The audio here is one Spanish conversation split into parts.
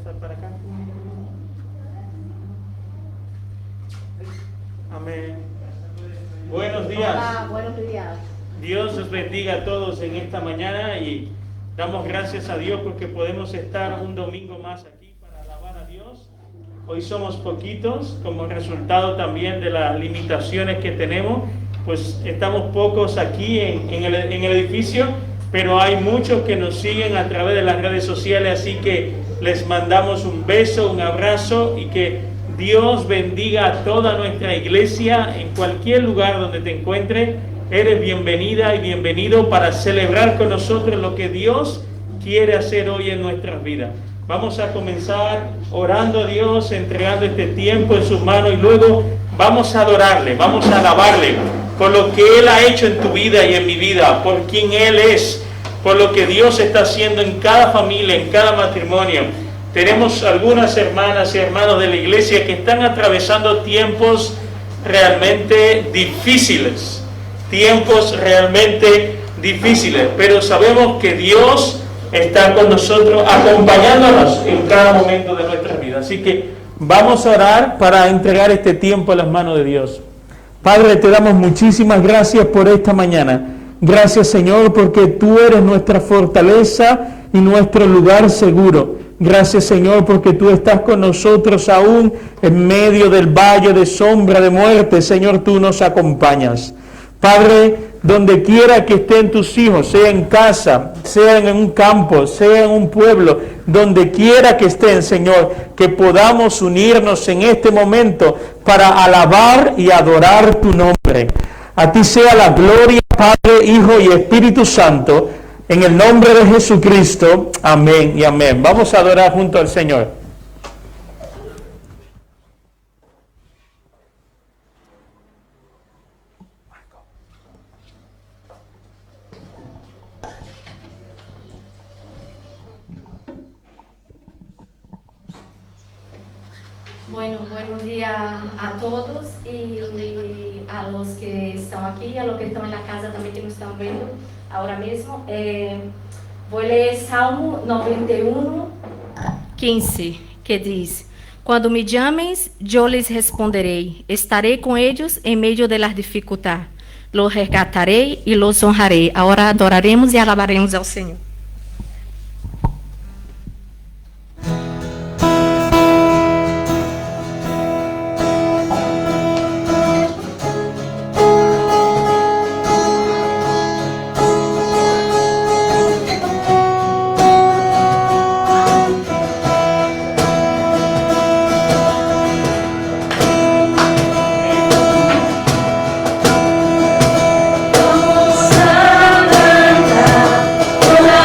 pasar para acá. Amén. Buenos días. Hola, buenos días. Dios os bendiga a todos en esta mañana y damos gracias a Dios porque podemos estar un domingo más aquí para alabar a Dios. Hoy somos poquitos, como resultado también de las limitaciones que tenemos, pues estamos pocos aquí en el edificio, pero hay muchos que nos siguen a través de las redes sociales, así que les mandamos un beso, un abrazo y que Dios bendiga a toda nuestra iglesia en cualquier lugar donde te encuentres. Eres bienvenida y bienvenido para celebrar con nosotros lo que Dios quiere hacer hoy en nuestras vidas. Vamos a comenzar orando a Dios, entregando este tiempo en sus manos y luego vamos a adorarle, vamos a alabarle por lo que Él ha hecho en tu vida y en mi vida, por quien Él es, por lo que Dios está haciendo en cada familia, en cada matrimonio. Tenemos algunas hermanas y hermanos de la iglesia que están atravesando tiempos realmente difíciles, pero sabemos que Dios está con nosotros, acompañándonos en cada momento de nuestra vida. Así que vamos a orar para entregar este tiempo a las manos de Dios. Padre, te damos muchísimas gracias por esta mañana. Gracias, Señor, porque tú eres nuestra fortaleza y nuestro lugar seguro. Gracias, Señor, porque tú estás con nosotros aún en medio del valle de sombra de muerte. Señor, tú nos acompañas. Padre, donde quiera que estén tus hijos, sea en casa, sea en un campo, sea en un pueblo, donde quiera que estén, Señor, que podamos unirnos en este momento para alabar y adorar tu nombre. A ti sea la gloria, Padre, Hijo y Espíritu Santo, en el nombre de Jesucristo. Amén y amén. Vamos a adorar junto al Señor. Bueno, buenos días a todos y a los que están aquí, a los que están en la casa también que nos están viendo ahora mismo. Voy a leer Salmo 91, 15, que diz: Cuando me llames, yo les responderé. Estaré con ellos en medio de las dificultades. Los resgataré y los honraré. Ahora adoraremos y alabaremos al Señor. Una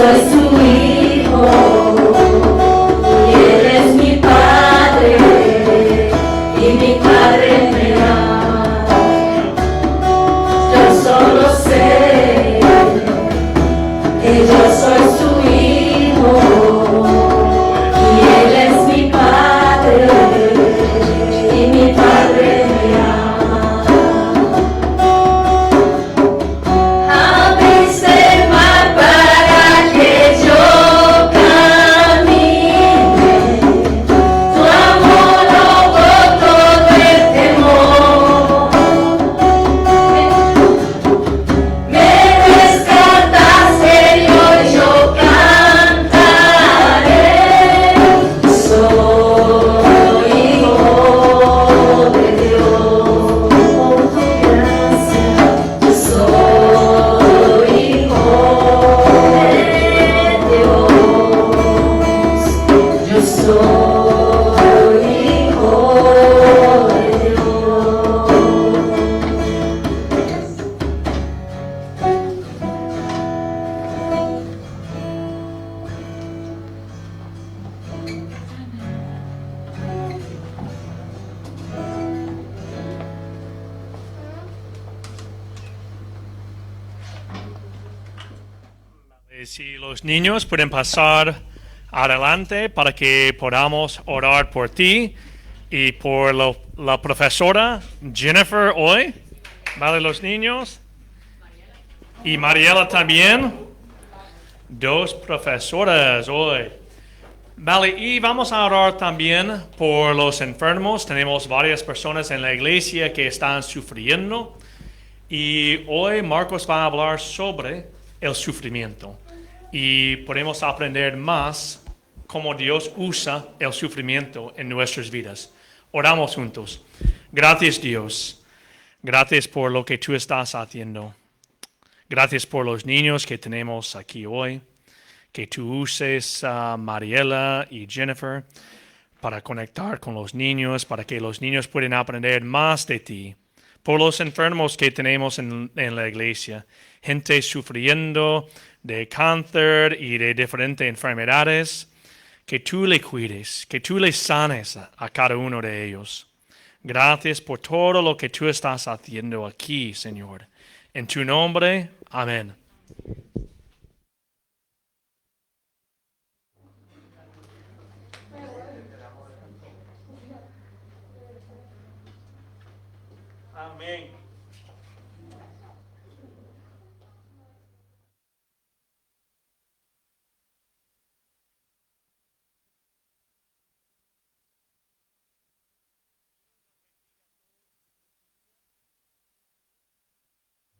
soy su hijo y Él es mi Padre y mi Padre me ama. Yo solo sé que yo soy su hijo y Él es mi Padre y mi Padre me ama. Abriste el mar para que yo camine, tu amor ahogó todo el temor. Me rescataste y hoy yo cantaré. Soy hijo de Dios, por tu gracia. Yo soy hijo de Dios. Yo soy hijo de Dios. Si los niños pueden pasar adelante para que podamos orar por ti y por la profesora Jennifer hoy, ¿vale? Los niños. Y Mariela también. Dos profesoras hoy. Vale, y vamos a orar también por los enfermos. Tenemos varias personas en la iglesia que están sufriendo. Y hoy Marcos va a hablar sobre el sufrimiento. Y podemos aprender más cómo Dios usa el sufrimiento en nuestras vidas. Oramos juntos. Gracias, Dios. Gracias por lo que tú estás haciendo. Gracias por los niños que tenemos aquí hoy. Que tú uses a Mariela y Jennifer para conectar con los niños, para que los niños puedan aprender más de ti. Por los enfermos que tenemos en la iglesia, gente sufriendo de cáncer y de diferentes enfermedades, que tú le cuides, que tú le sanes a cada uno de ellos. Gracias por todo lo que tú estás haciendo aquí, Señor. En tu nombre, amén. Amén.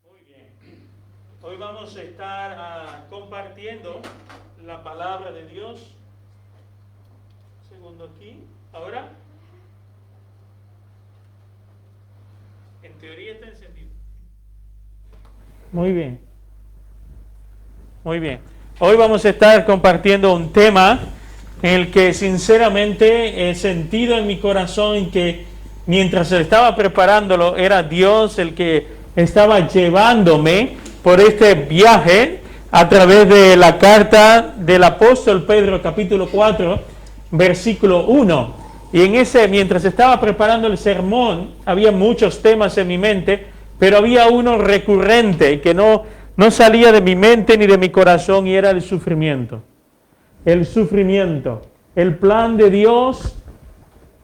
Muy bien. Hoy vamos a estar compartiendo la palabra de Dios. Segundo aquí. Ahora. En teoría está encendido. Muy bien. Muy bien. Hoy vamos a estar compartiendo un tema en el que sinceramente he sentido en mi corazón que mientras estaba preparándolo era Dios el que estaba llevándome por este viaje a través de la carta del apóstol Pedro, capítulo 4, versículo 1. Y mientras estaba preparando el sermón, había muchos temas en mi mente, pero había uno recurrente que no salía de mi mente ni de mi corazón, y era el sufrimiento. El sufrimiento, el plan de Dios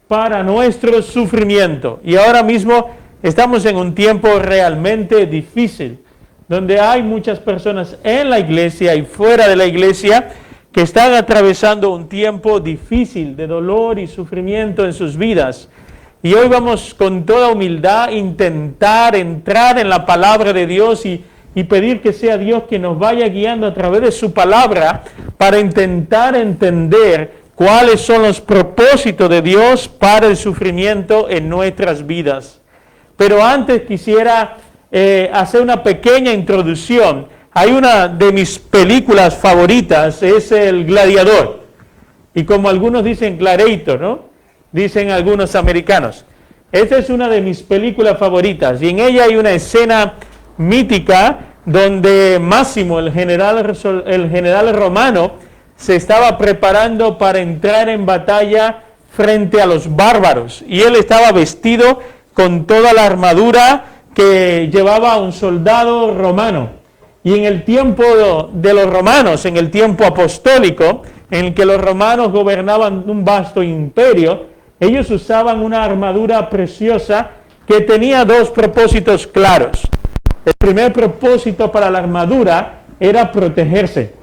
para nuestro sufrimiento. Y ahora mismo estamos en un tiempo realmente difícil, donde hay muchas personas en la iglesia y fuera de la iglesia que están atravesando un tiempo difícil de dolor y sufrimiento en sus vidas. Y hoy vamos con toda humildad intentar entrar en la palabra de Dios y pedir que sea Dios quien nos vaya guiando a través de su palabra para intentar entender cuáles son los propósitos de Dios para el sufrimiento en nuestras vidas. Pero antes quisiera hacer una pequeña introducción. Hay una de mis películas favoritas, es El Gladiador. Y como algunos dicen Gladiator, ¿no? Dicen algunos americanos. Esta es una de mis películas favoritas. Y en ella hay una escena mítica donde Máximo, el general romano, se estaba preparando para entrar en batalla frente a los bárbaros. Y él estaba vestido con toda la armadura que llevaba un soldado romano. Y en el tiempo de los romanos, en el tiempo apostólico, en el que los romanos gobernaban un vasto imperio, ellos usaban una armadura preciosa que tenía dos propósitos claros. El primer propósito para la armadura era protegerse.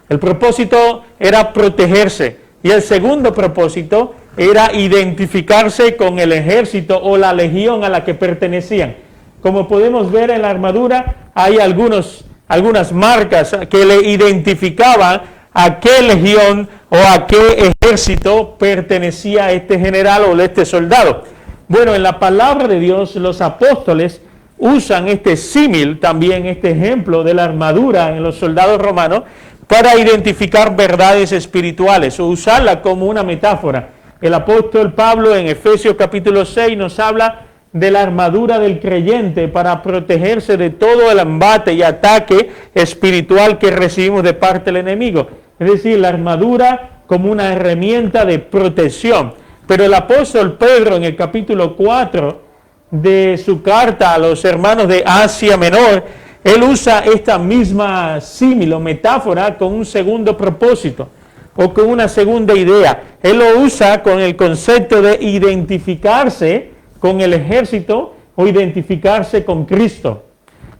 El propósito era protegerse. Y el segundo propósito era identificarse con el ejército o la legión a la que pertenecían. Como podemos ver en la armadura, hay algunas marcas que le identificaban a qué legión o a qué ejército pertenecía este general o este soldado. Bueno, en la palabra de Dios, los apóstoles usan este símil, también este ejemplo de la armadura en los soldados romanos, para identificar verdades espirituales o usarla como una metáfora. El apóstol Pablo en Efesios capítulo 6 nos habla de la armadura del creyente para protegerse de todo el embate y ataque espiritual que recibimos de parte del enemigo. Es decir, la armadura como una herramienta de protección. Pero el apóstol Pedro en el capítulo 4 de su carta a los hermanos de Asia Menor, él usa esta misma símil o metáfora con un segundo propósito o con una segunda idea. Él lo usa con el concepto de identificarse con el ejército o identificarse con Cristo.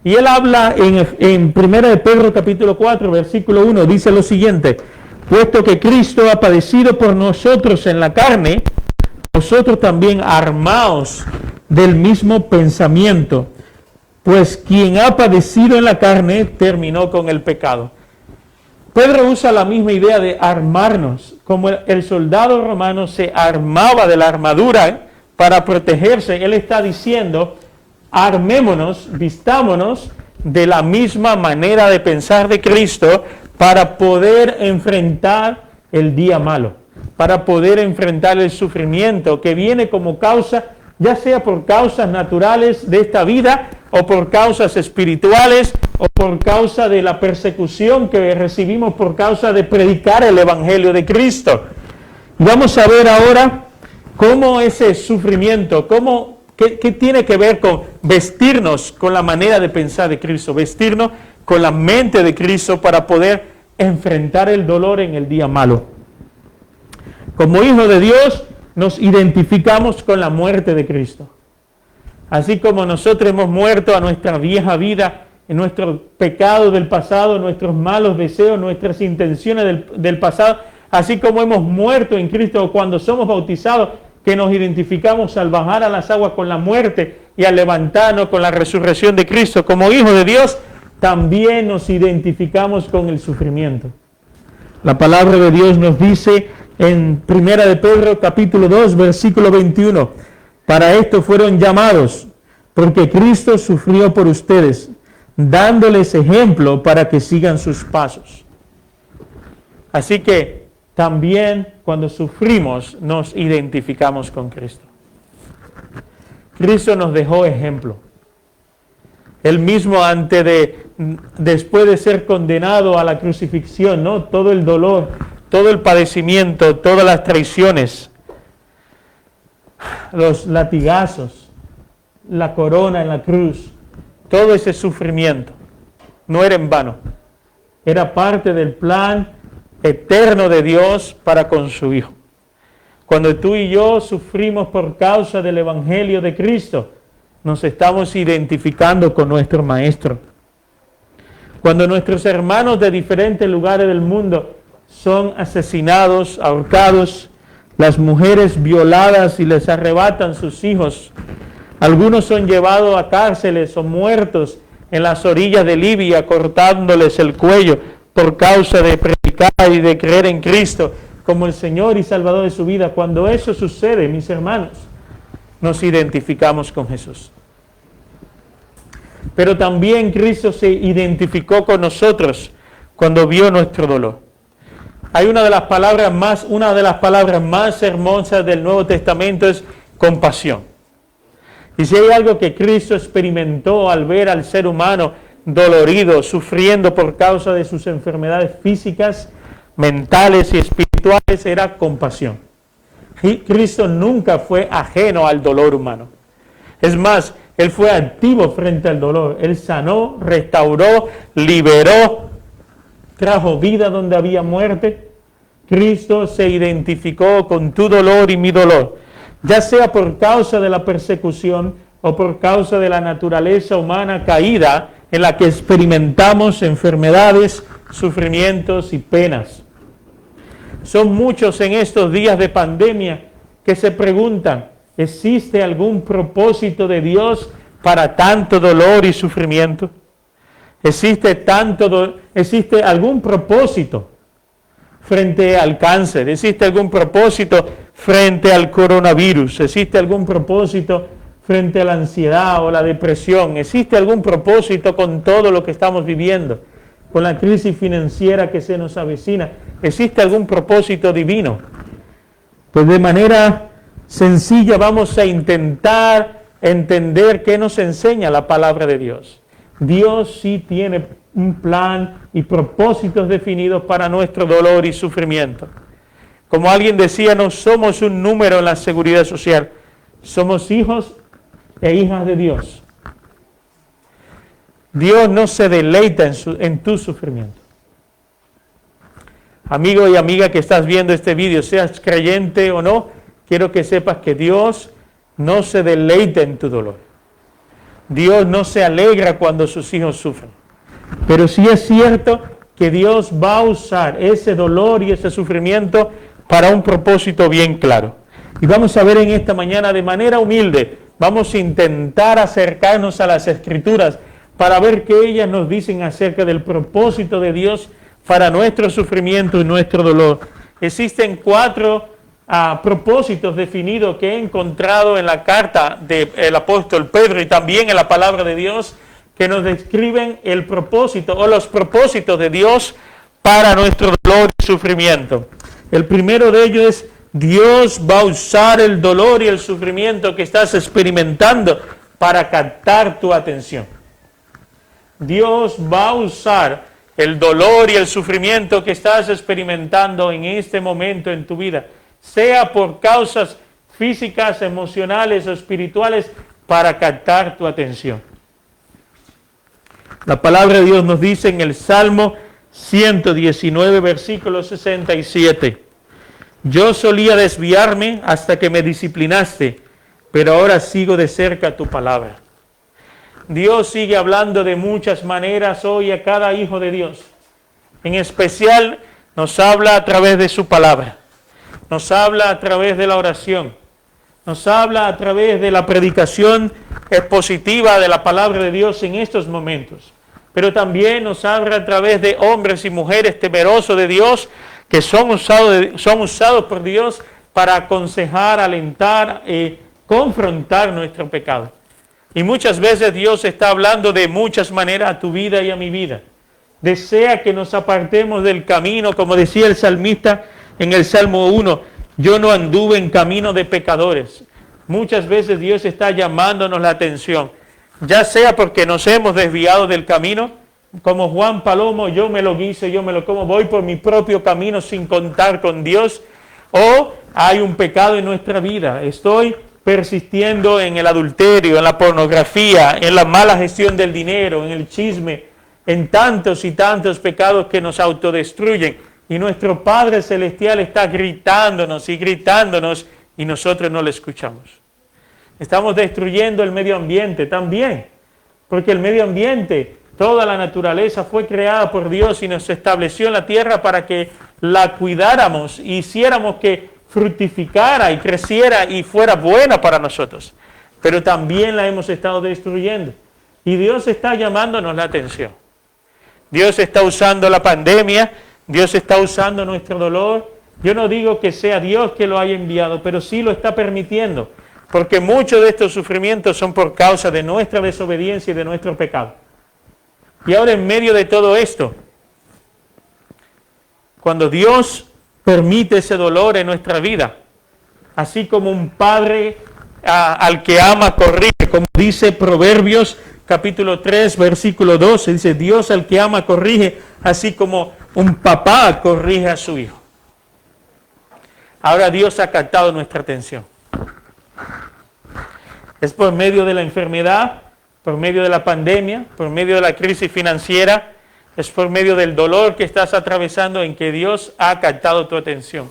Y él habla en 1 de Pedro capítulo 4, versículo 1, dice lo siguiente: puesto que Cristo ha padecido por nosotros en la carne, vosotros también armaos del mismo pensamiento, pues quien ha padecido en la carne terminó con el pecado. Pedro usa la misma idea de armarnos, como el soldado romano se armaba de la armadura para protegerse. Él está diciendo, armémonos, vistámonos de la misma manera de pensar de Cristo para poder enfrentar el día malo, para poder enfrentar el sufrimiento que viene como causa, ya sea por causas naturales de esta vida o por causas espirituales o por causa de la persecución que recibimos por causa de predicar el Evangelio de Cristo. Vamos a ver ahora cómo ese sufrimiento, qué tiene que ver con vestirnos con la manera de pensar de Cristo, vestirnos con la mente de Cristo para poder enfrentar el dolor en el día malo. Como hijos de Dios, nos identificamos con la muerte de Cristo. Así como nosotros hemos muerto a nuestra vieja vida, en nuestros pecados del pasado, nuestros malos deseos, nuestras intenciones del pasado, así como hemos muerto en Cristo cuando somos bautizados, que nos identificamos al bajar a las aguas con la muerte y al levantarnos con la resurrección de Cristo. Como hijos de Dios, también nos identificamos con el sufrimiento. La palabra de Dios nos dice en 1 de Pedro capítulo 2, versículo 21, para esto fueron llamados, porque Cristo sufrió por ustedes, dándoles ejemplo para que sigan sus pasos. Así que también cuando sufrimos nos identificamos con Cristo. Cristo nos dejó ejemplo. Él mismo después de ser condenado a la crucifixión, ¿no? Todo el dolor, todo el padecimiento, todas las traiciones, los latigazos, la corona en la cruz, todo ese sufrimiento, no era en vano. Era parte del plan eterno de Dios para con su Hijo. Cuando tú y yo sufrimos por causa del Evangelio de Cristo, nos estamos identificando con nuestro Maestro. Cuando nuestros hermanos de diferentes lugares del mundo son asesinados, ahorcados, las mujeres violadas y les arrebatan sus hijos, algunos son llevados a cárceles o muertos en las orillas de Libia cortándoles el cuello por causa de predicar y de creer en Cristo como el Señor y Salvador de su vida. Cuando eso sucede, mis hermanos, nos identificamos con Jesús. Pero también Cristo se identificó con nosotros cuando vio nuestro dolor. Hay una de las palabras más hermosas del Nuevo Testamento es compasión. Y si hay algo que Cristo experimentó al ver al ser humano dolorido, sufriendo por causa de sus enfermedades físicas, mentales y espirituales, era compasión. Y Cristo nunca fue ajeno al dolor humano. Es más, Él fue activo frente al dolor. Él sanó, restauró, liberó, trajo vida donde había muerte. Cristo se identificó con tu dolor y mi dolor, ya sea por causa de la persecución o por causa de la naturaleza humana caída en la que experimentamos enfermedades, sufrimientos y penas. Son muchos en estos días de pandemia que se preguntan, ¿existe algún propósito de Dios para tanto dolor y sufrimiento? ¿Existe algún propósito frente al cáncer? ¿Existe algún propósito frente al coronavirus? ¿Existe algún propósito frente a la ansiedad o la depresión? ¿Existe algún propósito con todo lo que estamos viviendo? Con la crisis financiera que se nos avecina, ¿existe algún propósito divino? Pues de manera sencilla vamos a intentar entender qué nos enseña la palabra de Dios. Dios sí tiene un plan y propósitos definidos para nuestro dolor y sufrimiento. Como alguien decía, no somos un número en la seguridad social, somos hijos e hijas de Dios. Dios no se deleita en tu sufrimiento. Amigo y amiga que estás viendo este vídeo, seas creyente o no, quiero que sepas que Dios no se deleita en tu dolor. Dios no se alegra cuando sus hijos sufren. Pero sí es cierto que Dios va a usar ese dolor y ese sufrimiento para un propósito bien claro. Y vamos a ver en esta mañana de manera humilde, vamos a intentar acercarnos a las Escrituras para ver qué ellas nos dicen acerca del propósito de Dios para nuestro sufrimiento y nuestro dolor. Existen 4 propósitos definidos que he encontrado en la carta del apóstol Pedro y también en la palabra de Dios que nos describen el propósito o los propósitos de Dios para nuestro dolor y sufrimiento. El primero de ellos es: Dios va a usar el dolor y el sufrimiento que estás experimentando para captar tu atención. Dios va a usar el dolor y el sufrimiento que estás experimentando en este momento en tu vida, sea por causas físicas, emocionales o espirituales, para captar tu atención. La palabra de Dios nos dice en el Salmo 119, versículo 67, yo solía desviarme hasta que me disciplinaste, pero ahora sigo de cerca tu palabra. Dios sigue hablando de muchas maneras hoy a cada hijo de Dios. En especial nos habla a través de su palabra, nos habla a través de la oración, nos habla a través de la predicación expositiva de la palabra de Dios en estos momentos. Pero también nos habla a través de hombres y mujeres temerosos de Dios que son usados por Dios para aconsejar, alentar, confrontar nuestro pecado. Y muchas veces Dios está hablando de muchas maneras a tu vida y a mi vida. Desea que nos apartemos del camino, como decía el salmista en el Salmo 1, yo no anduve en camino de pecadores. Muchas veces Dios está llamándonos la atención, ya sea porque nos hemos desviado del camino, como Juan Palomo, yo me lo guiso, yo me lo como, voy por mi propio camino sin contar con Dios, o hay un pecado en nuestra vida, estoy persistiendo en el adulterio, en la pornografía, en la mala gestión del dinero, en el chisme, en tantos y tantos pecados que nos autodestruyen. Y nuestro Padre Celestial está gritándonos y nosotros no le escuchamos. Estamos destruyendo el medio ambiente también, porque el medio ambiente, toda la naturaleza fue creada por Dios y nos estableció en la tierra para que la cuidáramos y hiciéramos que fructificara y creciera y fuera buena para nosotros. Pero también la hemos estado destruyendo. Y Dios está llamándonos la atención. Dios está usando la pandemia, Dios está usando nuestro dolor. Yo no digo que sea Dios que lo haya enviado, pero sí lo está permitiendo. Porque muchos de estos sufrimientos son por causa de nuestra desobediencia y de nuestro pecado. Y ahora en medio de todo esto, cuando Dios permite ese dolor en nuestra vida, así como un padre al que ama corrige, como dice Proverbios capítulo 3, versículo 12, dice, Dios al que ama corrige, así como un papá corrige a su hijo. Ahora Dios ha captado nuestra atención. Es por medio de la enfermedad, por medio de la pandemia, por medio de la crisis financiera, es por medio del dolor que estás atravesando en que Dios ha captado tu atención.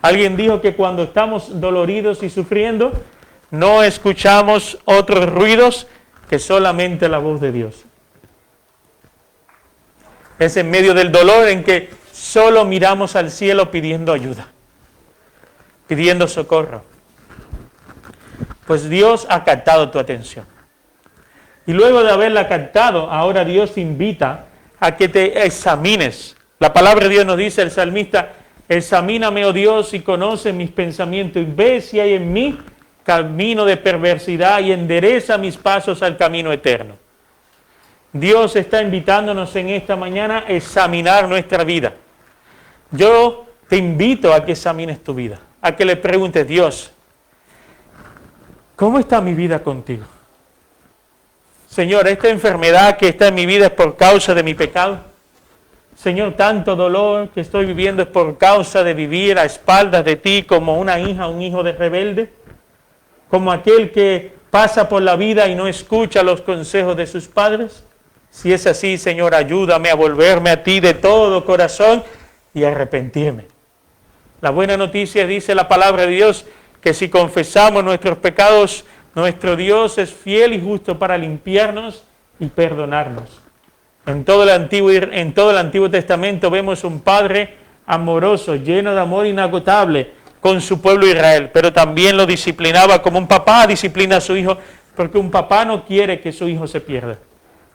Alguien dijo que cuando estamos doloridos y sufriendo, no escuchamos otros ruidos que solamente la voz de Dios. Es en medio del dolor en que solo miramos al cielo pidiendo ayuda, pidiendo socorro. Pues Dios ha captado tu atención. Y luego de haberla captado, ahora Dios te invita a que te examines. La palabra de Dios nos dice, el salmista, examíname, oh Dios, y conoce mis pensamientos, y ve si hay en mí camino de perversidad y endereza mis pasos al camino eterno. Dios está invitándonos en esta mañana a examinar nuestra vida. Yo te invito a que examines tu vida, a que le preguntes, Dios, ¿cómo está mi vida contigo? Señor, esta enfermedad que está en mi vida es por causa de mi pecado. Señor, tanto dolor que estoy viviendo es por causa de vivir a espaldas de ti como una hija, un hijo de rebelde, como aquel que pasa por la vida y no escucha los consejos de sus padres. Si es así, Señor, ayúdame a volverme a ti de todo corazón y a arrepentirme. La buena noticia, dice la palabra de Dios, que si confesamos nuestros pecados, nuestro Dios es fiel y justo para limpiarnos y perdonarnos. En todo el Antiguo Testamento vemos un Padre amoroso, lleno de amor inagotable con su pueblo Israel, pero también lo disciplinaba como un papá disciplina a su hijo, porque un papá no quiere que su hijo se pierda.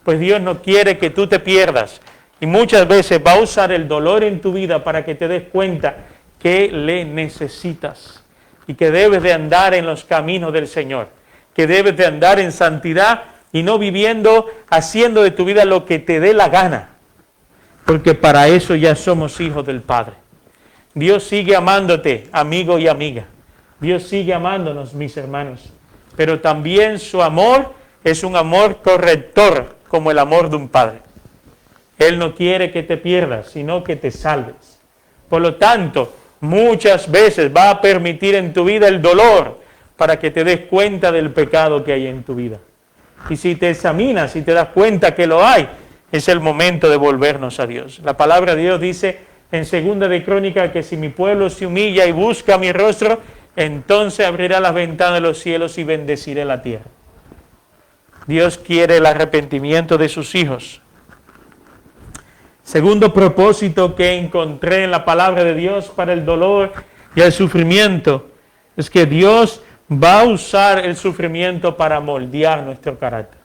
Pues Dios no quiere que tú te pierdas. Y muchas veces va a usar el dolor en tu vida para que te des cuenta que le necesitas y que debes de andar en los caminos del Señor, que debes de andar en santidad y no viviendo, haciendo de tu vida lo que te dé la gana, porque para eso ya somos hijos del Padre. Dios sigue amándote, amigo y amiga. Dios sigue amándonos, mis hermanos, pero también su amor es un amor corrector, como el amor de un padre. Él no quiere que te pierdas, sino que te salves. Por lo tanto, muchas veces va a permitir en tu vida el dolor para que te des cuenta del pecado que hay en tu vida. Y si te examinas y te das cuenta que lo hay, es el momento de volvernos a Dios. La palabra de Dios dice en 2 de Crónicas que si mi pueblo se humilla y busca mi rostro, entonces abrirá las ventanas de los cielos y bendeciré la tierra. Dios quiere el arrepentimiento de sus hijos. Segundo propósito que encontré en la palabra de Dios para el dolor y el sufrimiento es que Dios va a usar el sufrimiento para moldear nuestro carácter.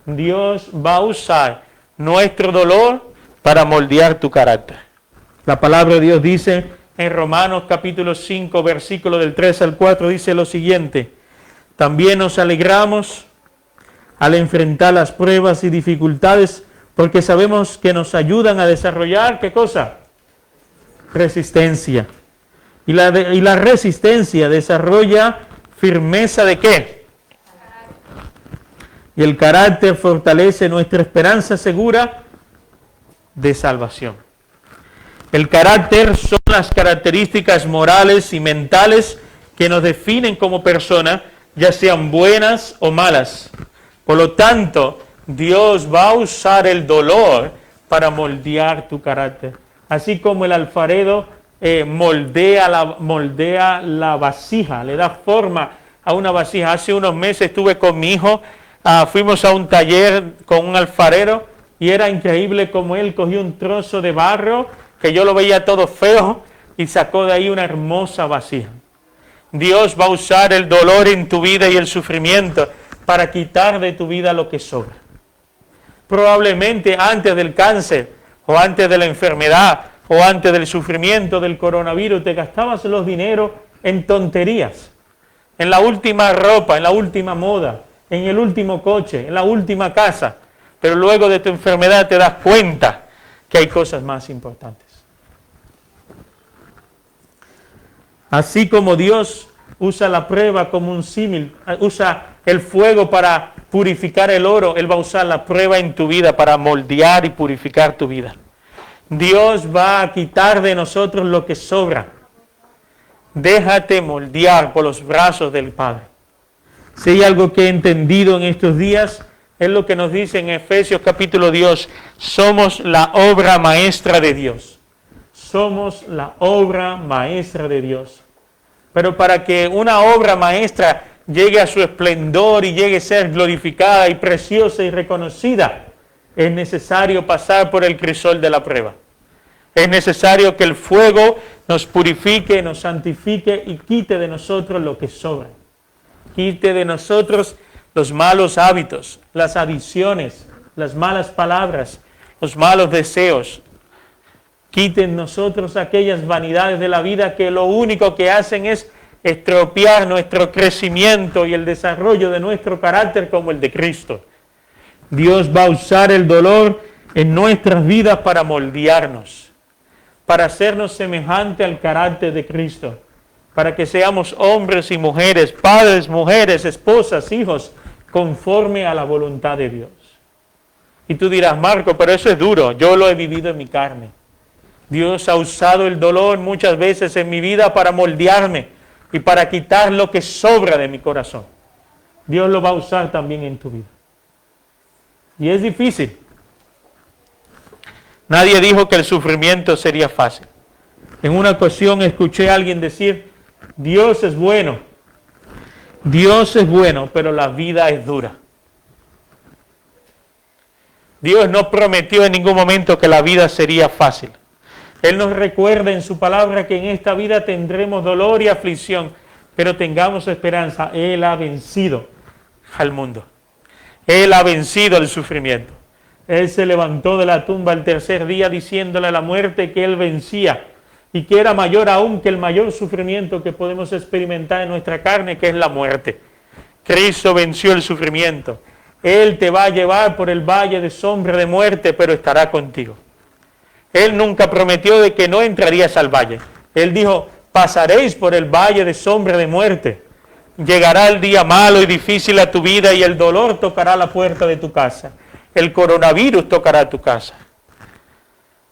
Dios va a usar nuestro dolor para moldear tu carácter. La palabra de Dios dice en Romanos capítulo 5, versículo del 3 al 4, dice lo siguiente: también nos alegramos al enfrentar las pruebas y dificultades, porque sabemos que nos ayudan a desarrollar, ¿qué cosa? Resistencia. Y la resistencia desarrolla firmeza ¿de qué? Y el carácter fortalece nuestra esperanza segura de salvación. El carácter son las características morales y mentales que nos definen como persona, ya sean buenas o malas. Por lo tanto, Dios va a usar el dolor para moldear tu carácter. Así como el alfarero moldea la vasija, le da forma a una vasija. Hace unos meses estuve con mi hijo, fuimos a un taller con un alfarero y era increíble como él cogió un trozo de barro que yo lo veía todo feo y sacó de ahí una hermosa vasija. Dios va a usar el dolor en tu vida y el sufrimiento para quitar de tu vida lo que sobra. Probablemente antes del cáncer o antes de la enfermedad o antes del sufrimiento del coronavirus te gastabas los dineros en tonterías, en la última ropa, en la última moda, en el último coche, en la última casa, pero luego de tu enfermedad te das cuenta que hay cosas más importantes. Así como Dios usa la prueba como un símil, usa el fuego para purificar el oro, Él va a usar la prueba en tu vida para moldear y purificar tu vida. Dios va a quitar de nosotros lo que sobra. Déjate moldear por los brazos del Padre. Si hay algo que he entendido en estos días, es lo que nos dice en Efesios capítulo 2, somos la obra maestra de Dios. Somos la obra maestra de Dios. Pero para que una obra maestra llegue a su esplendor y llegue a ser glorificada y preciosa y reconocida, es necesario pasar por el crisol de la prueba. Es necesario que el fuego nos purifique, nos santifique y quite de nosotros lo que sobra. Quite de nosotros los malos hábitos, las adicciones, las malas palabras, los malos deseos. Quite en nosotros aquellas vanidades de la vida que lo único que hacen es estropear nuestro crecimiento y el desarrollo de nuestro carácter como el de Cristo. Dios va a usar el dolor en nuestras vidas para moldearnos, para hacernos semejante al carácter de Cristo, para que seamos hombres y mujeres, padres, mujeres, esposas, hijos, conforme a la voluntad de Dios. Y tú dirás, Marco, pero eso es duro, yo lo he vivido en mi carne. Dios ha usado el dolor muchas veces en mi vida para moldearme y para quitar lo que sobra de mi corazón. Dios lo va a usar también en tu vida. Y es difícil. Nadie dijo que el sufrimiento sería fácil. En una ocasión escuché a alguien decir, Dios es bueno, pero la vida es dura. Dios no prometió en ningún momento que la vida sería fácil. Él nos recuerda en su palabra que en esta vida tendremos dolor y aflicción, pero tengamos esperanza. Él ha vencido al mundo. Él ha vencido el sufrimiento. Él se levantó de la tumba el tercer día diciéndole a la muerte que Él vencía y que era mayor aún que el mayor sufrimiento que podemos experimentar en nuestra carne, que es la muerte. Cristo venció el sufrimiento. Él te va a llevar por el valle de sombra de muerte, pero estará contigo. Él nunca prometió de que no entrarías al valle. Él dijo, pasaréis por el valle de sombra de muerte. Llegará el día malo y difícil a tu vida y el dolor tocará la puerta de tu casa. El coronavirus tocará tu casa.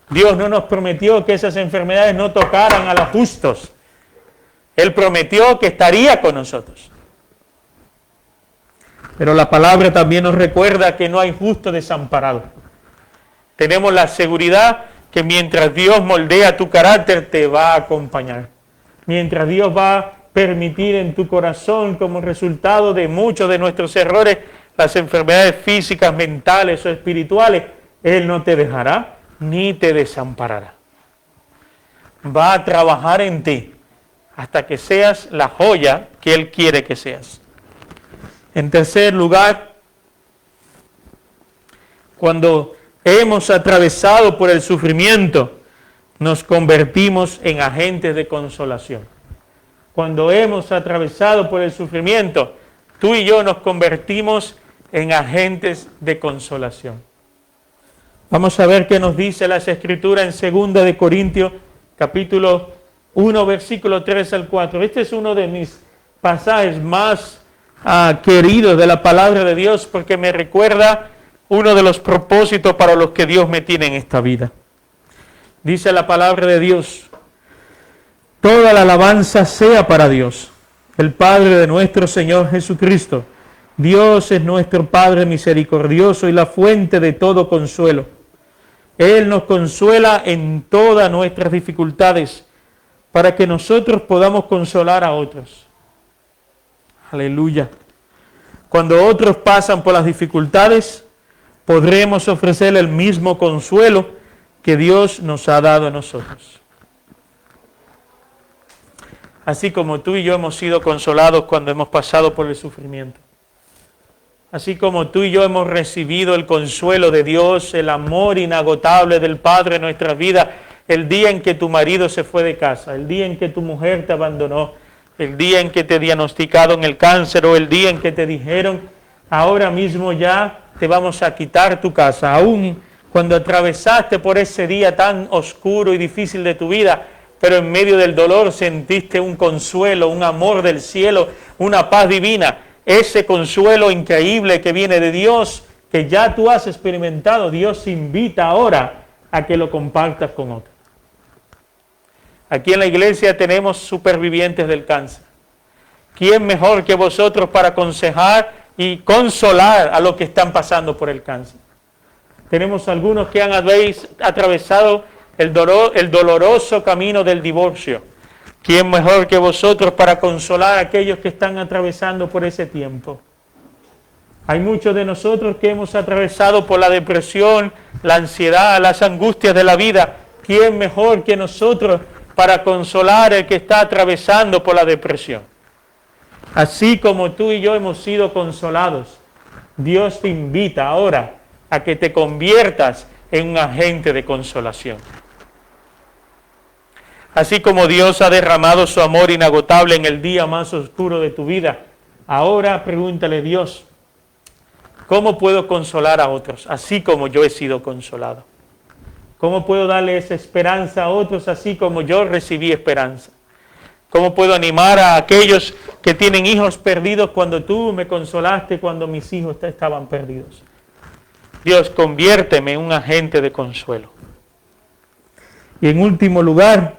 Dios no nos prometió que esas enfermedades no tocaran a los justos. Él prometió que estaría con nosotros. Pero la palabra también nos recuerda que no hay justo desamparado. Tenemos la seguridad que mientras Dios moldea tu carácter, te va a acompañar. Mientras Dios va a permitir en tu corazón, como resultado de muchos de nuestros errores, las enfermedades físicas, mentales o espirituales, Él no te dejará ni te desamparará. Va a trabajar en ti hasta que seas la joya que Él quiere que seas. En tercer lugar, cuando hemos atravesado por el sufrimiento, nos convertimos en agentes de consolación. Cuando hemos atravesado por el sufrimiento, tú y yo nos convertimos en agentes de consolación. Vamos a ver qué nos dice las Escrituras en 2 de Corintios, capítulo 1, versículo 3 al 4. Este es uno de mis pasajes más queridos de la palabra de Dios, porque me recuerda uno de los propósitos para los que Dios me tiene en esta vida. Dice la palabra de Dios, toda la alabanza sea para Dios, el Padre de nuestro Señor Jesucristo. Dios es nuestro Padre misericordioso y la fuente de todo consuelo. Él nos consuela en todas nuestras dificultades para que nosotros podamos consolar a otros. Aleluya. Cuando otros pasan por las dificultades, podremos ofrecerle el mismo consuelo que Dios nos ha dado a nosotros. Así como tú y yo hemos sido consolados cuando hemos pasado por el sufrimiento. Así como tú y yo hemos recibido el consuelo de Dios, el amor inagotable del Padre en nuestras vidas, el día en que tu marido se fue de casa, el día en que tu mujer te abandonó, el día en que te diagnosticaron el cáncer o el día en que te dijeron, ahora mismo ya te vamos a quitar tu casa. Aún cuando atravesaste por ese día tan oscuro y difícil de tu vida, pero en medio del dolor sentiste un consuelo, un amor del cielo, una paz divina. Ese consuelo increíble que viene de Dios, que ya tú has experimentado, Dios invita ahora a que lo compartas con otros. Aquí en la iglesia tenemos supervivientes del cáncer. ¿Quién mejor que vosotros para aconsejar y consolar a los que están pasando por el cáncer? Tenemos algunos que habéis atravesado el doloroso camino del divorcio. ¿Quién mejor que vosotros para consolar a aquellos que están atravesando por ese tiempo? Hay muchos de nosotros que hemos atravesado por la depresión, la ansiedad, las angustias de la vida. ¿Quién mejor que nosotros para consolar al que está atravesando por la depresión? Así como tú y yo hemos sido consolados, Dios te invita ahora a que te conviertas en un agente de consolación. Así como Dios ha derramado su amor inagotable en el día más oscuro de tu vida, ahora pregúntale, Dios, ¿cómo puedo consolar a otros así como yo he sido consolado? ¿Cómo puedo darle esa esperanza a otros así como yo recibí esperanza? ¿Cómo puedo animar a aquellos que tienen hijos perdidos cuando tú me consolaste cuando mis hijos estaban perdidos? Dios, conviérteme en un agente de consuelo. Y en último lugar,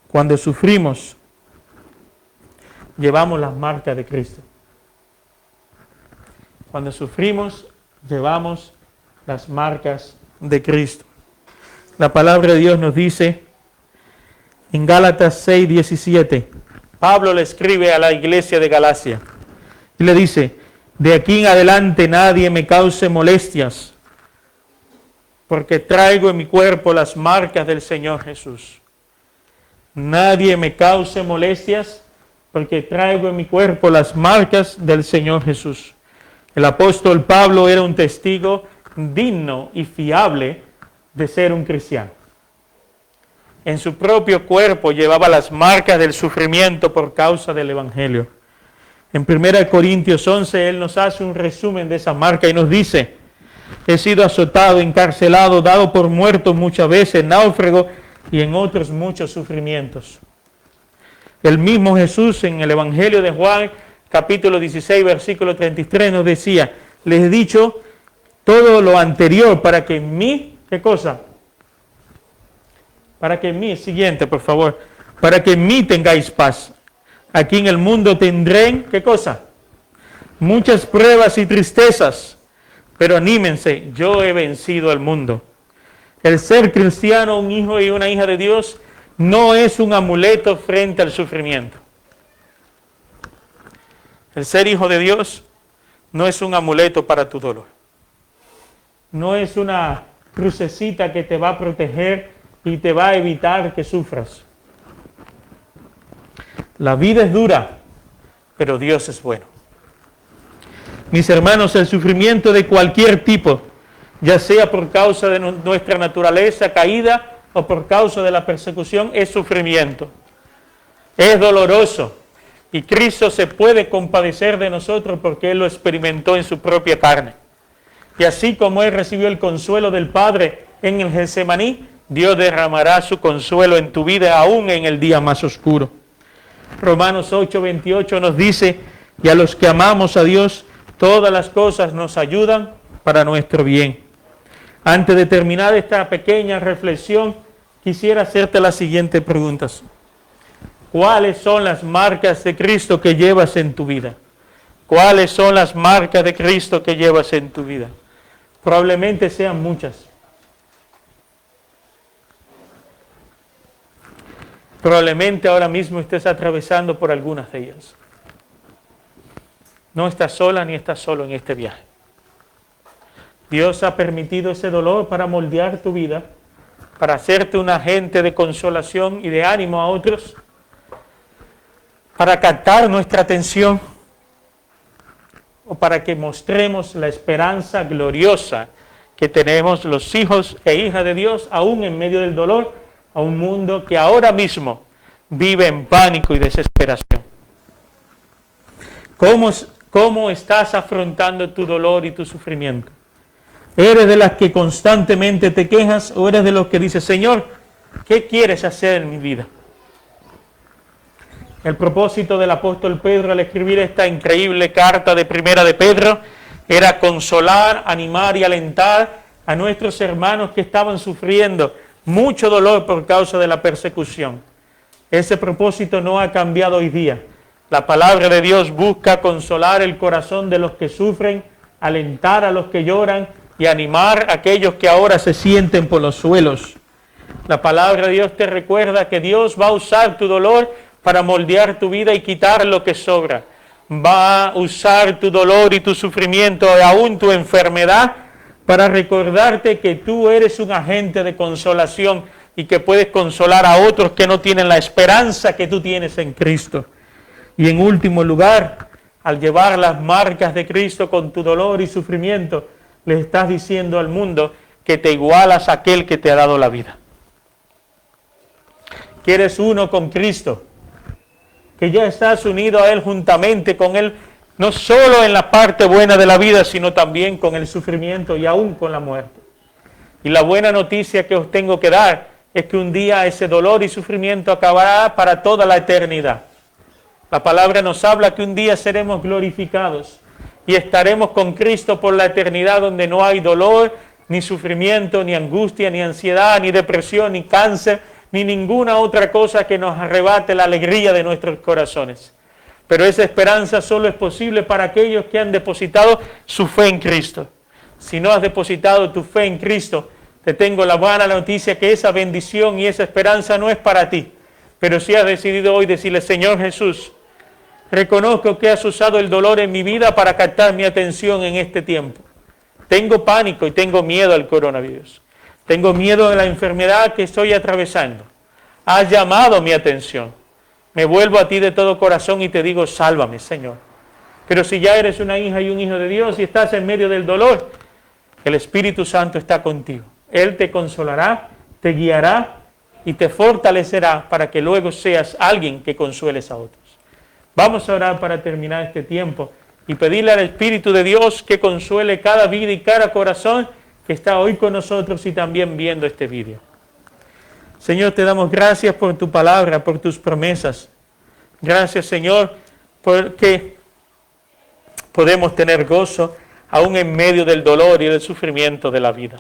cuando sufrimos, llevamos las marcas de Cristo. Cuando sufrimos, llevamos las marcas de Cristo. La palabra de Dios nos dice en Gálatas 6:17, Pablo le escribe a la iglesia de Galacia y le dice, de aquí en adelante nadie me cause molestias, porque traigo en mi cuerpo las marcas del Señor Jesús. Nadie me cause molestias, porque traigo en mi cuerpo las marcas del Señor Jesús. El apóstol Pablo era un testigo digno y fiable de ser un cristiano. En su propio cuerpo llevaba las marcas del sufrimiento por causa del Evangelio. En 1 Corintios 11, él nos hace un resumen de esa marca y nos dice, he sido azotado, encarcelado, dado por muerto muchas veces, náufrago y en otros muchos sufrimientos. El mismo Jesús en el Evangelio de Juan, capítulo 16, versículo 33, nos decía, les he dicho todo lo anterior para que en mí, ¿qué cosa? Para que en mí, siguiente por favor, para que en mí tengáis paz. Aquí en el mundo tendréis, ¿qué cosa? Muchas pruebas y tristezas, pero anímense, yo he vencido al mundo. El ser cristiano, un hijo y una hija de Dios, no es un amuleto frente al sufrimiento. El ser hijo de Dios no es un amuleto para tu dolor. No es una crucecita que te va a proteger y te va a evitar que sufras. La vida es dura, pero Dios es bueno. Mis hermanos, el sufrimiento de cualquier tipo, ya sea por causa de nuestra naturaleza caída o por causa de la persecución, es sufrimiento. Es doloroso. Y Cristo se puede compadecer de nosotros porque Él lo experimentó en su propia carne. Y así como Él recibió el consuelo del Padre en el Getsemaní, Dios derramará su consuelo en tu vida aún en el día más oscuro. Romanos 8:28 nos dice, y a los que amamos a Dios, todas las cosas nos ayudan para nuestro bien. Antes de terminar esta pequeña reflexión, quisiera hacerte las siguientes preguntas. ¿Cuáles son las marcas de Cristo que llevas en tu vida? ¿Cuáles son las marcas de Cristo que llevas en tu vida? Probablemente sean muchas. Probablemente ahora mismo estés atravesando por algunas de ellas. No estás sola ni estás solo en este viaje. Dios ha permitido ese dolor para moldear tu vida, para hacerte un agente de consolación y de ánimo a otros, para captar nuestra atención o para que mostremos la esperanza gloriosa que tenemos los hijos e hijas de Dios, aún en medio del dolor, a un mundo que ahora mismo vive en pánico y desesperación. ¿Cómo estás afrontando tu dolor y tu sufrimiento? ¿Eres de las que constantemente te quejas o eres de los que dices, Señor, ¿Qué quieres hacer en mi vida? El propósito del apóstol Pedro al escribir esta increíble carta de Primera de Pedro era consolar, animar y alentar a nuestros hermanos que estaban sufriendo mucho dolor por causa de la persecución. Ese propósito no ha cambiado hoy día. La palabra de Dios busca consolar el corazón de los que sufren, alentar a los que lloran y animar a aquellos que ahora se sienten por los suelos. La palabra de Dios te recuerda que Dios va a usar tu dolor para moldear tu vida y quitar lo que sobra. Va a usar tu dolor y tu sufrimiento y aún tu enfermedad para recordarte que tú eres un agente de consolación y que puedes consolar a otros que no tienen la esperanza que tú tienes en Cristo. Y en último lugar, al llevar las marcas de Cristo con tu dolor y sufrimiento, le estás diciendo al mundo que te igualas a aquel que te ha dado la vida. Que eres uno con Cristo, que ya estás unido a Él juntamente con Él, no solo en la parte buena de la vida, sino también con el sufrimiento y aún con la muerte. Y la buena noticia que os tengo que dar es que un día ese dolor y sufrimiento acabará para toda la eternidad. La palabra nos habla que un día seremos glorificados y estaremos con Cristo por la eternidad, donde no hay dolor, ni sufrimiento, ni angustia, ni ansiedad, ni depresión, ni cáncer, ni ninguna otra cosa que nos arrebate la alegría de nuestros corazones. Pero esa esperanza solo es posible para aquellos que han depositado su fe en Cristo. Si no has depositado tu fe en Cristo, te tengo la buena noticia que esa bendición y esa esperanza no es para ti. Pero si has decidido hoy decirle: Señor Jesús, reconozco que has usado el dolor en mi vida para captar mi atención en este tiempo. Tengo pánico y tengo miedo al coronavirus. Tengo miedo de la enfermedad que estoy atravesando. Has llamado mi atención. Me vuelvo a ti de todo corazón y te digo: sálvame, Señor. Pero si ya eres una hija y un hijo de Dios y estás en medio del dolor, el Espíritu Santo está contigo. Él te consolará, te guiará y te fortalecerá para que luego seas alguien que consueles a otros. Vamos a orar para terminar este tiempo y pedirle al Espíritu de Dios que consuele cada vida y cada corazón que está hoy con nosotros y también viendo este vídeo. Señor, te damos gracias por tu palabra, por tus promesas. Gracias, Señor, porque podemos tener gozo aún en medio del dolor y del sufrimiento de la vida.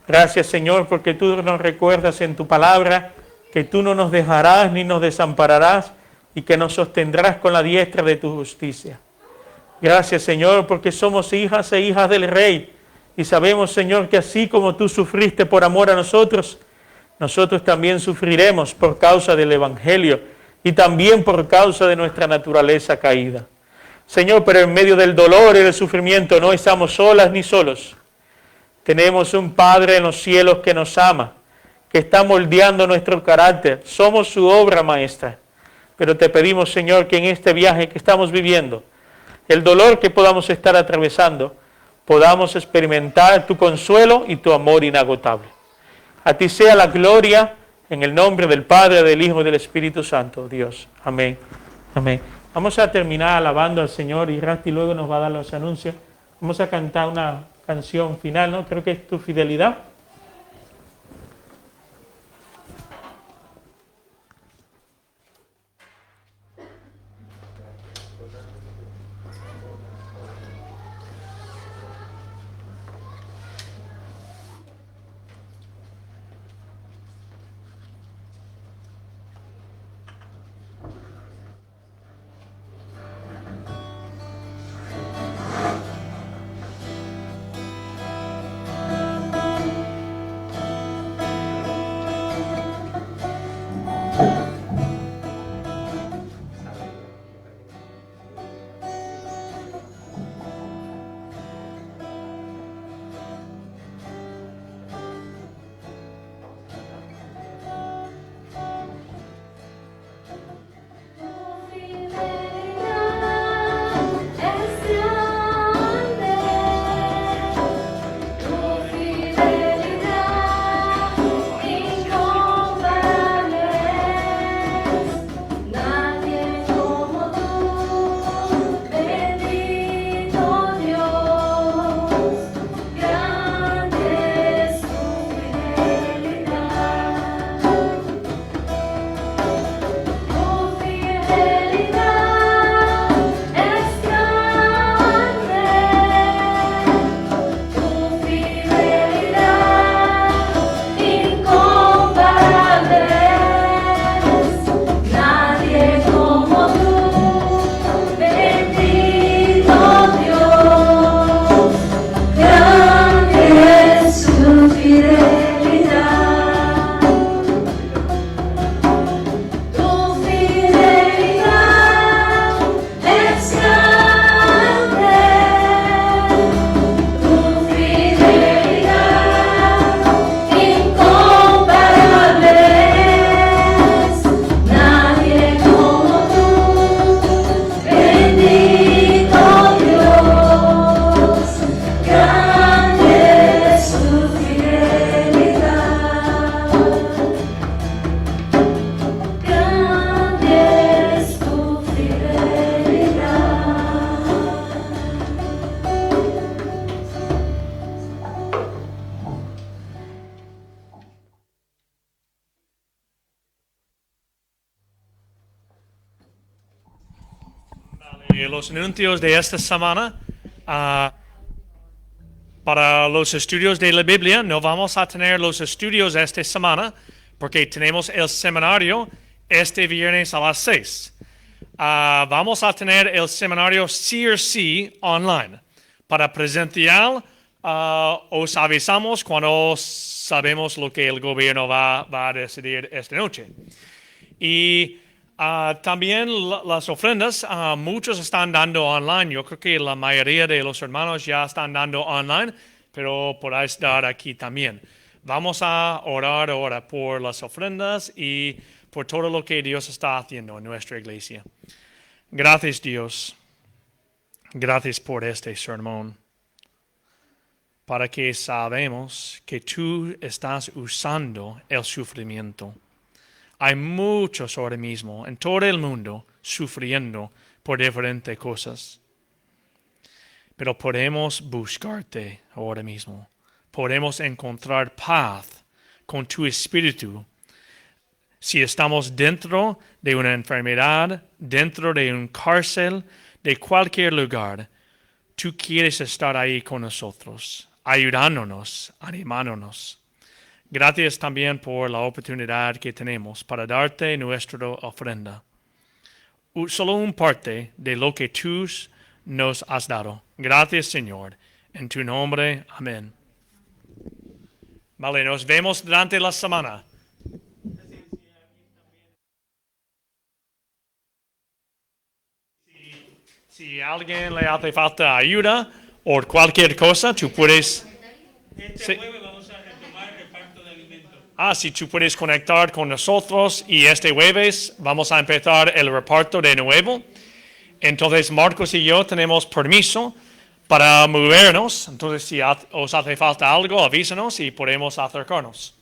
Gracias, Señor, porque tú nos recuerdas en tu palabra que tú no nos dejarás ni nos desampararás y que nos sostendrás con la diestra de tu justicia. Gracias, Señor, porque somos hijas e hijas del Rey y sabemos, Señor, que así como tú sufriste por amor a nosotros, nosotros también sufriremos por causa del Evangelio y también por causa de nuestra naturaleza caída. Señor, pero en medio del dolor y del sufrimiento no estamos solas ni solos. Tenemos un Padre en los cielos que nos ama, que está moldeando nuestro carácter. Somos su obra maestra. Pero te pedimos, Señor, que en este viaje que estamos viviendo, el dolor que podamos estar atravesando, podamos experimentar tu consuelo y tu amor inagotable. A ti sea la gloria, en el nombre del Padre, del Hijo y del Espíritu Santo, Dios. Amén. Amén. Vamos a terminar alabando al Señor y Rasti luego nos va a dar los anuncios. Vamos a cantar una canción final, ¿no? Creo que es Tu Fidelidad. los anuncios de esta semana. Para los estudios de la Biblia, no vamos a tener los estudios esta semana porque tenemos el seminario este viernes a las 6. Vamos a tener el seminario CRC online. Para presencial, os avisamos cuando sabemos lo que el gobierno va a decidir esta noche. Y también las ofrendas, muchos están dando online. Yo creo que la mayoría de los hermanos ya están dando online, pero podéis dar aquí también. Vamos a orar ahora por las ofrendas y por todo lo que Dios está haciendo en nuestra iglesia. Gracias, Dios. Gracias por este sermón. Para que sabemos que tú estás usando el sufrimiento. Hay muchos ahora mismo en todo el mundo sufriendo por diferentes cosas. Pero podemos buscarte ahora mismo. Podemos encontrar paz con tu espíritu. Si estamos dentro de una enfermedad, dentro de un cárcel, de cualquier lugar, tú quieres estar ahí con nosotros, ayudándonos, animándonos. Gracias también por la oportunidad que tenemos para darte nuestra ofrenda. Solo un parte de lo que tú nos has dado. Gracias, Señor. En tu nombre, amén. Vale, nos vemos durante la semana. Si a alguien le hace falta ayuda o cualquier cosa, tú puedes... Este jueves vamos a retomar el reparto de alimentos. Si tú puedes conectar con nosotros y este jueves vamos a empezar el reparto de nuevo. Entonces Marcos y yo tenemos permiso para movernos. Entonces si os hace falta algo, avísanos y podemos acercarnos.